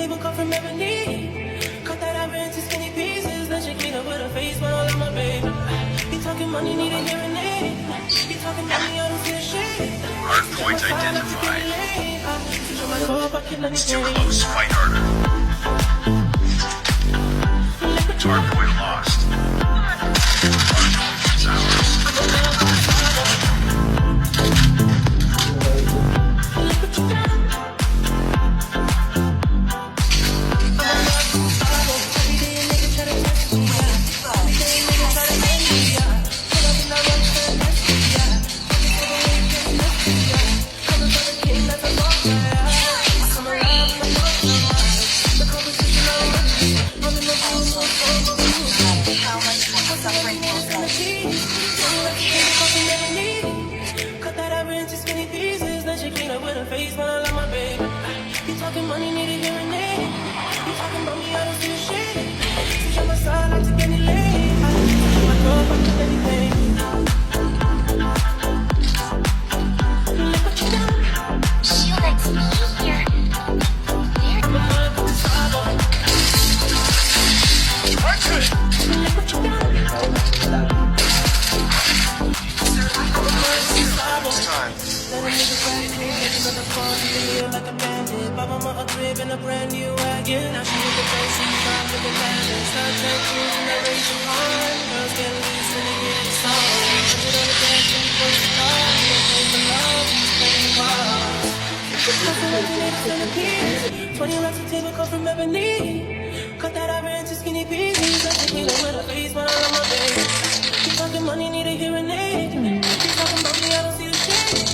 table cut from ebony. Cut that ivory into skinny pieces. Then she clean up with her face, but I love my baby. You talking money, need a hearing aid. You talking money, I don't see a shade. Hard point identified. Still Still close, fight harder. Hard point lost. It's ours. Cut that ivory into skinny pieces. Then she clean up with her face, but I love my baby. You talking money, need a hearing aid. You talking about me, I don't see a shade. Switch on my side, I take any lane. I switch my cup, I take anything. Look what you done. She lets me here. I'm a mother with the sabo. Look what you done. Let a nigga ride me, making up the phone, feel like a bandit. Buy mama a crib and a brand new wagon. Now she in the face, she's trying to get landed. Start track shoes and that racing on. Girls get loose when they hear the song. Put it on the dance and push the car. You don't pay for love, you just pay the cost. Hustle like you need a centipede. 20 racks of table cut from ebony. Cut that ivory into skinny pieces. Let me clean up with her face, but I love my baby. You talking money, need a hearing aid. You talking about me, I don't see a shade.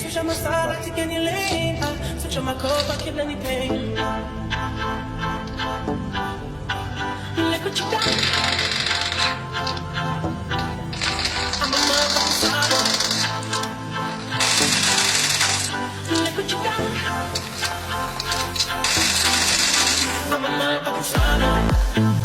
Switch on my side, I take any lane. I switch on my cup, I kill any pain. Look what you got. I'm a motherfucking star. Look what you got. I'm a motherfucking star.